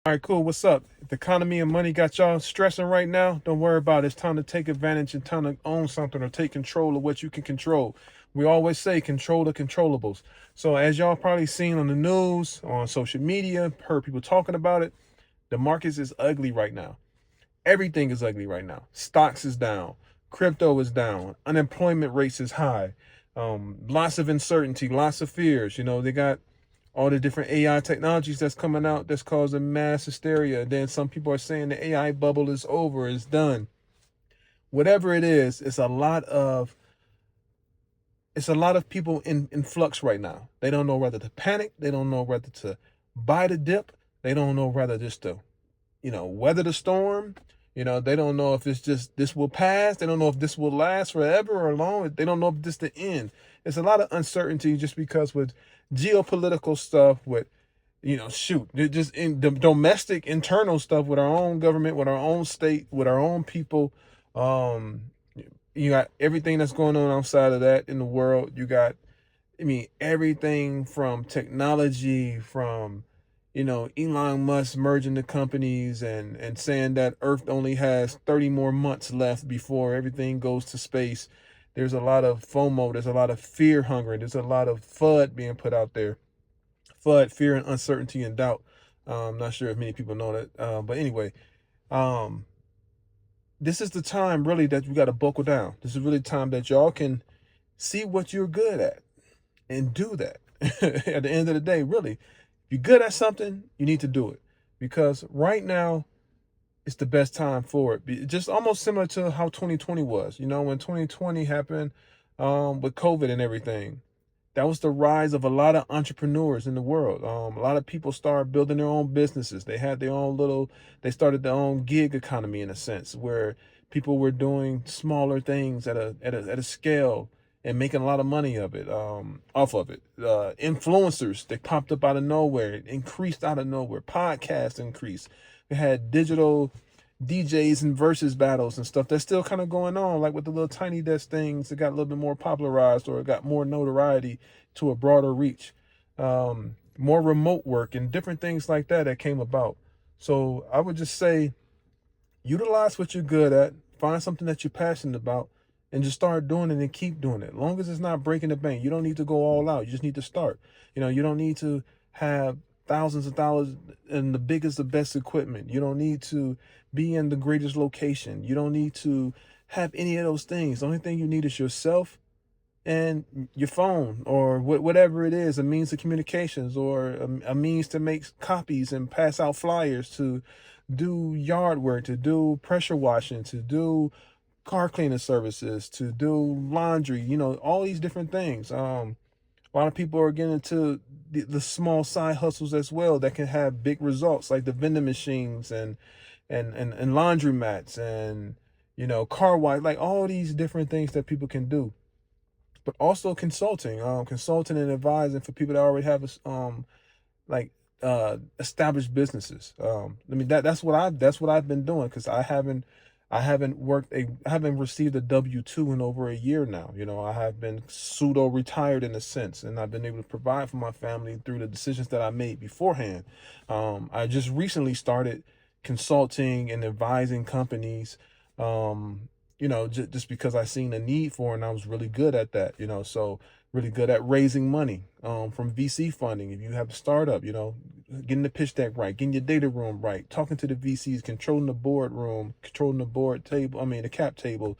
All right, cool. What's up? If the economy and money got y'all stressing right now, don't worry about it. It's time to take advantage and time to own something or take control of what you can control. We always say control the controllables. So as y'all probably seen on the news, on social media, heard people talking about it, the markets is ugly right now. Everything is ugly right now. Stocks is down. Crypto is down. Unemployment rates is high. Lots of uncertainty, lots of fears. They got all the different AI technologies that's coming out that's causing mass hysteria. And then some people are saying the AI bubble is over, it's done. Whatever it is, it's a lot of people in flux right now. They don't know whether to panic. They don't know whether to buy the dip. They don't know whether just to weather the storm. They don't know if it's just this will pass. They don't know if this will last forever or long. They don't know if this the end. It's a lot of uncertainty just because with geopolitical stuff, with just in the domestic internal stuff with our own government, with our own state, with our own people. Um, you got everything that's going on outside of that in the world. You got, everything from technology, from Elon Musk merging the companies and saying that Earth only has 30 more months left before everything goes to space. There's a lot of FOMO. There's a lot of fear hunger. There's a lot of FUD being put out there. FUD, fear and uncertainty and doubt. Not sure if many people know that. But anyway, um, this is the time really that you got to buckle down. This is really the time that y'all can see what you're good at and do that. At the end of the day, really, if you're good at something, you need to do it because right now it's the best time for it. Just almost similar to how 2020 was. When 2020 happened with COVID and everything, that was the rise of a lot of entrepreneurs in the world. A lot of people started building their own businesses. They started their own gig economy in a sense where people were doing smaller things at a scale and making a lot of money off of it. Influencers, they popped up out of nowhere, increased out of nowhere. Podcasts increased. We had digital DJs and versus battles and stuff that's still kind of going on, like with the little tiny desk things that got a little bit more popularized or got more notoriety to a broader reach. More remote work and different things like that came about. So I would just say utilize what you're good at, find something that you're passionate about, and just start doing it and keep doing it. As long as it's not breaking the bank, you don't need to go all out. You just need to start. You don't need to have thousands of dollars and the biggest, the best equipment. You don't need to be in the greatest location. You don't need to have any of those things. The only thing you need is yourself and your phone or whatever it is, a means of communications or a means to make copies and pass out flyers, to do yard work, to do pressure washing, to do car cleaning services, to do laundry, all these different things. A lot of people are getting into the small side hustles as well that can have big results, like the vending machines and laundromats and car wash, like all these different things that people can do. But also consulting and advising for people that already have like established businesses. That's what I've been doing because I haven't received a W-2 in over a year now. I have been pseudo retired in a sense, and I've been able to provide for my family through the decisions that I made beforehand. I just recently started consulting and advising companies. Just because I seen a need for it and I was really good at that. So really good at raising money from VC funding. If you have a startup, getting the pitch deck right, getting your data room right, talking to the VCs, controlling the board room, controlling the board table, the cap table,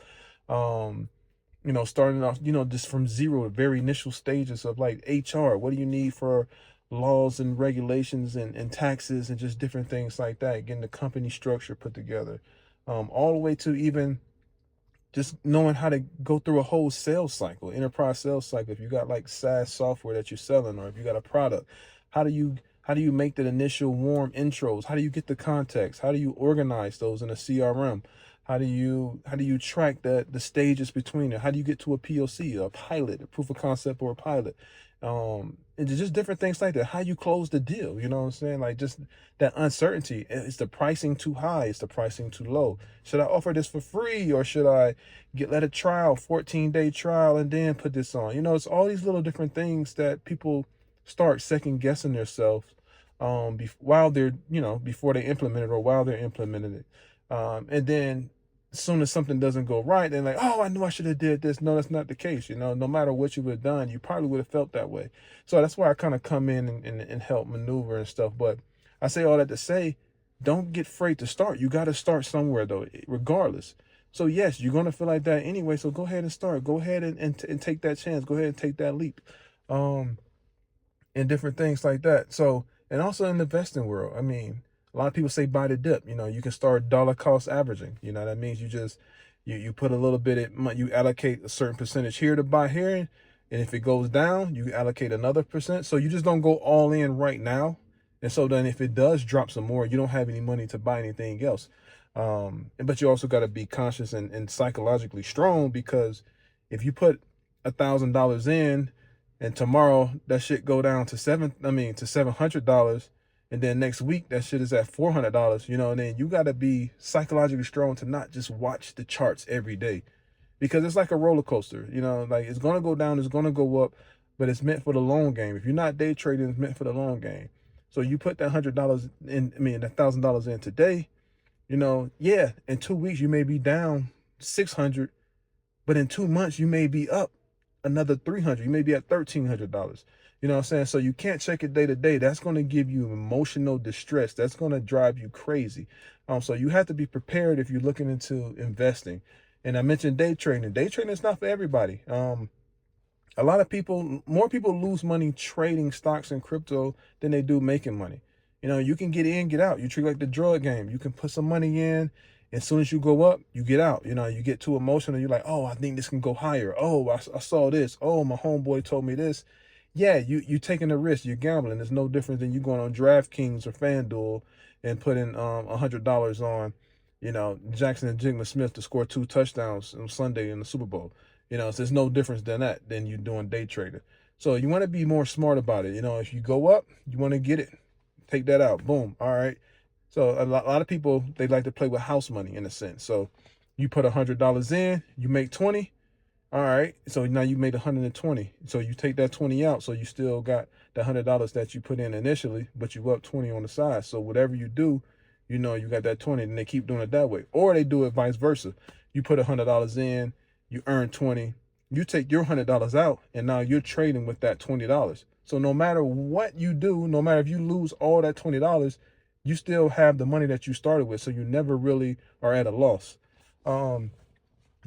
starting off, just from zero, the very initial stages of like HR. What do you need for laws and regulations and taxes and just different things like that, getting the company structure put together, all the way to even just knowing how to go through a whole sales cycle, enterprise sales cycle. If you got like SaaS software that you're selling, or if you got a product, how do you make that initial warm intros? How do you get the context? How do you organize those in a CRM? How do you track the stages between it? How do you get to a POC, a pilot, a proof of concept, or a pilot? And just different things like that. How you close the deal, you know what I'm saying? Like just that uncertainty. Is the pricing too high? Is the pricing too low? Should I offer this for free, or should I let a trial, 14-day trial, and then put this on? It's all these little different things that people start second guessing themselves while they're, before they implement it or while they're implementing it. And then as soon as something doesn't go right, they're like, oh, I knew I should have did this. No, that's not the case. No matter what you would have done, you probably would have felt that way. So that's why I kind of come in and help maneuver and stuff. But I say all that to say, don't get afraid to start. You got to start somewhere though, regardless. So yes, you're going to feel like that anyway. So go ahead and start. Go ahead and take that chance. Go ahead and take that leap. And different things like that. So, and also in the investing world, I mean, a lot of people say buy the dip. You can start dollar cost averaging. That means you just you put a little bit you allocate a certain percentage here to buy here, and if it goes down, you allocate another percent. So you just don't go all in right now. And so then if it does drop some more, you don't have any money to buy anything else. But you also got to be conscious and psychologically strong, because if you put $1,000 in and tomorrow that shit go down to $700, and then next week that shit is at $400, and then you got to be psychologically strong to not just watch the charts every day, because it's like a roller coaster. Like it's going to go down, it's going to go up, but it's meant for the long game. If you're not day trading, it's meant for the long game. So you put that $100 in, that $1,000 in today, yeah, in 2 weeks you may be down 600, but in 2 months you may be up another 300. You may be at $1,300. You know what I'm saying? So you can't check it day to day. That's going to give you emotional distress. That's going to drive you crazy. So you have to be prepared if you're looking into investing. And I mentioned day trading. Day trading is not for everybody. A lot of people, more people lose money trading stocks and crypto than they do making money. You can get in, get out. You treat it like the drug game. You can put some money in. As soon as you go up, you get out. You get too emotional. You're like, oh, I think this can go higher. Oh, I saw this. Oh, my homeboy told me this. Yeah, you taking a risk. You're gambling. It's no different than you going on DraftKings or FanDuel and putting $100 on, Jackson and Jigma Smith to score 2 touchdowns on Sunday in the Super Bowl. So there's no difference than you doing day trading. So you want to be more smart about it. If you go up, you want to get it. Take that out. Boom. All right. So a lot of people, they like to play with house money in a sense. So you put $100 in, you make 20. All right. So now you made 120. So you take that 20 out. So you still got the $100 that you put in initially, but you up 20 on the side. So whatever you do, you got that 20, and they keep doing it that way. Or they do it vice versa. You put $100 in, you earn 20, you take your $100 out, and now you're trading with that $20. So no matter what you do, no matter if you lose all that $20, you still have the money that you started with. So you never really are at a loss.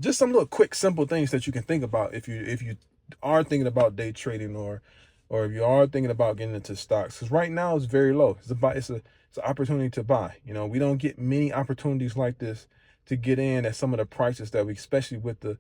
Just some little quick, simple things that you can think about if you are thinking about day trading, or if you are thinking about getting into stocks. Because right now it's very low. It's an opportunity to buy. We don't get many opportunities like this to get in at some of the prices that we, especially with the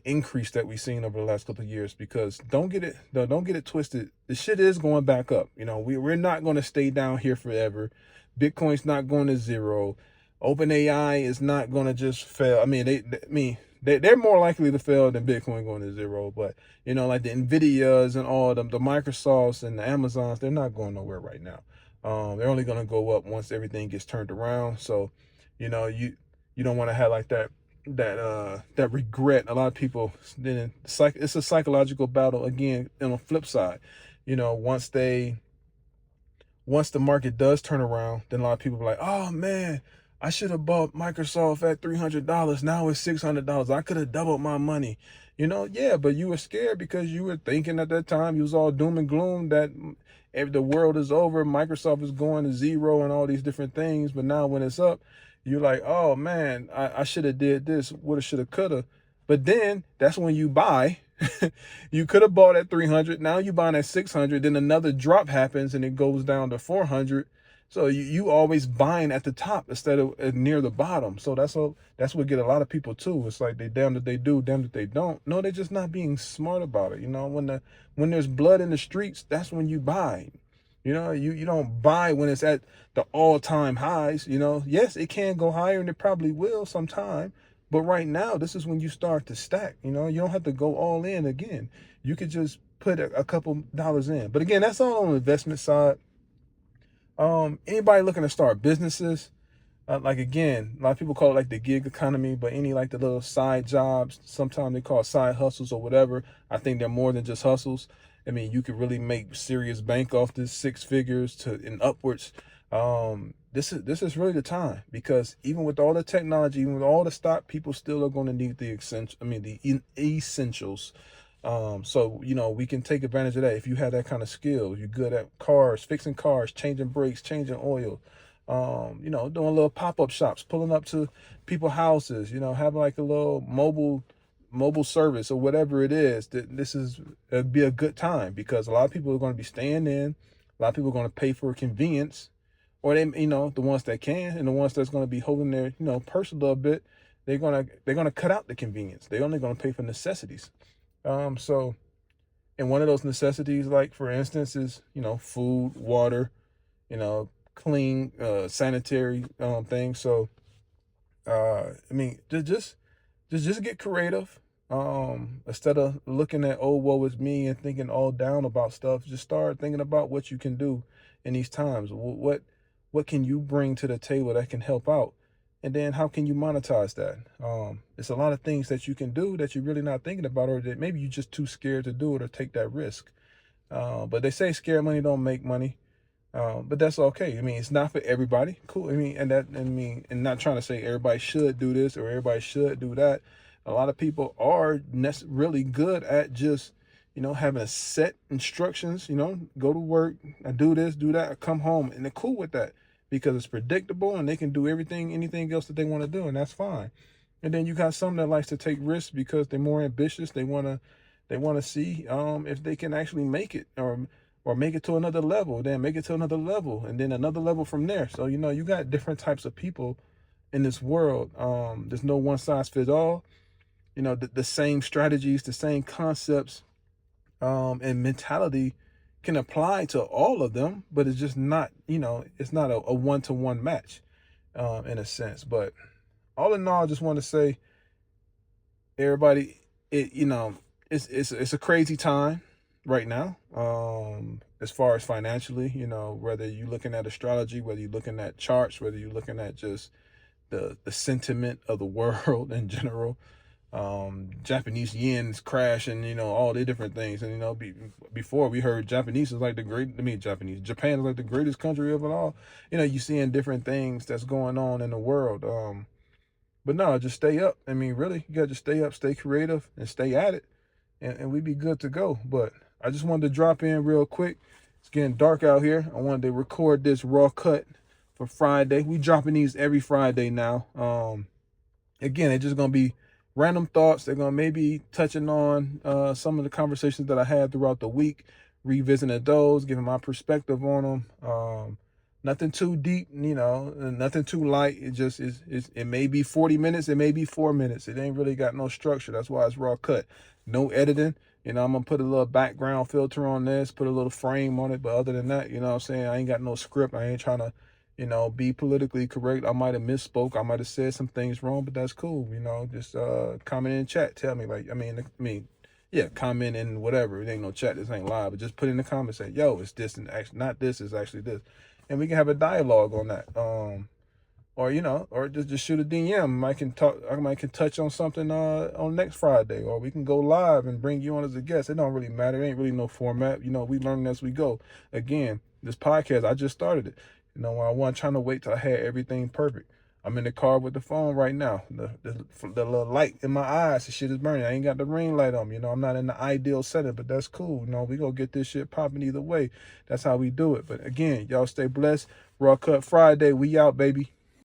increase that we've seen over the last couple of years. Because don't get it twisted. The shit is going back up. We're not going to stay down here forever. Bitcoin's not going to zero. OpenAI is not going to just fail. They're more likely to fail than Bitcoin going to zero. But like the Nvidias and all of them, the Microsofts and the Amazons, they're not going nowhere right now. They're only going to go up once everything gets turned around. So you don't want to have like that regret. A lot of people, then it's a psychological battle again. On the flip side, once the market does turn around, then a lot of people are like, oh man, I should have bought Microsoft at $300. Now it's $600. I could have doubled my money. Yeah, but you were scared because you were thinking at that time, you was all doom and gloom that if the world is over, Microsoft is going to zero and all these different things. But now when it's up, you're like, oh man, I should have did this, woulda, shoulda, coulda. But then that's when you buy. You could have bought at 300. Now you buying at 600. Then another drop happens and it goes down to 400. So you always buying at the top instead of near the bottom. So that's what get a lot of people too. It's like they damned if they do, damned if they don't. No, they're just not being smart about it. When there's blood in the streets, that's when you buy. You don't buy when it's at the all-time highs. Yes, it can go higher, and it probably will sometime. But right now, this is when you start to stack. You don't have to go all in again. You could just put a couple dollars in. But again, that's all on the investment side. Anybody looking to start businesses, like again, a lot of people call it like the gig economy, but any like the little side jobs, sometimes they call it side hustles or whatever. I think they're more than just hustles. I mean, you could really make serious bank off this, six figures to and upwards. This is really the time, because even with all the technology, even with all the stock, people still are going to need the essential. I mean, the essentials. So we can take advantage of that. If you have that kind of skill, you're good at cars, fixing cars, changing brakes, changing oil. Doing little pop-up shops, pulling up to people's houses. Having like a little mobile service or whatever it is. That this is it'd be a good time, because a lot of people are going to be staying in. A lot of people are going to pay for convenience, or the ones that can, and the ones that's going to be holding their purse a little bit. They're gonna cut out the convenience. They're only going to pay for necessities. So, and one of those necessities, like for instance, is food, water, clean, sanitary things. So, I mean, just get creative. Instead of looking at, oh, woe is me, and thinking all down about stuff, just start thinking about what you can do in these times. What can you bring to the table that can help out? And then how can you monetize that? It's a lot of things that you can do that you're really not thinking about, or that maybe you're just too scared to do it or take that risk. But they say scared money don't make money. But that's okay. I mean, it's not for everybody. Cool. And not trying to say everybody should do this or everybody should do that. A lot of people are really good at just, having a set instructions, go to work, I do this, do that, I come home, and they're cool with that because it's predictable and they can do anything else that they want to do, and that's fine. And then you got some that likes to take risks because they're more ambitious. They want to see if they can actually make it, or make it to another level, then make it to another level, and then another level from there. So, you got different types of people in this world. There's no one size fits all. The same strategies, the same concepts, and mentality can apply to all of them, but it's just not, it's not a one-to-one match, in a sense. But all in all, I just want to say, everybody, it's a crazy time right now, as far as financially, whether you're looking at astrology, whether you're looking at charts, whether you're looking at just the sentiment of the world in general. Japanese yen's crashing, all the different things. And before we heard Japan is like the greatest country of it all. You seeing different things that's going on in the world. But no, just stay up. I mean, really, you got to stay up, stay creative, and stay at it, and we be good to go. But I just wanted to drop in real quick. It's getting dark out here. I wanted to record this raw cut for Friday. We dropping these every Friday now. Again, it's just gonna be random thoughts. They're gonna maybe touching on some of the conversations that I had throughout the week, revisiting those, giving my perspective on them. Nothing too deep, nothing too light. It just is. It may be 40 minutes. It may be 4 minutes. It ain't really got no structure. That's why it's raw cut. No editing. I'm gonna put a little background filter on this, put a little frame on it. But other than that, what I'm saying, I ain't got no script. I ain't trying to, be politically correct. I might have misspoke. I might have said some things wrong, but that's cool. Just comment in chat. Tell me, yeah, comment in whatever. It ain't no chat. This ain't live. But just put in the comments, say, yo, it's this and actually not this. It's actually this. And we can have a dialogue on that. Or just shoot a DM. I might can touch on something on next Friday, or we can go live and bring you on as a guest. It don't really matter. It ain't really no format. We learn as we go. Again, this podcast, I just started it. I wasn't trying to wait till I had everything perfect. I'm in the car with the phone right now. The little light in my eyes, the shit is burning. I ain't got the ring light on me. I'm not in the ideal setting, but that's cool. We gonna get this shit popping either way. That's how we do it. But again, y'all stay blessed. Raw Cut Friday. We out, baby.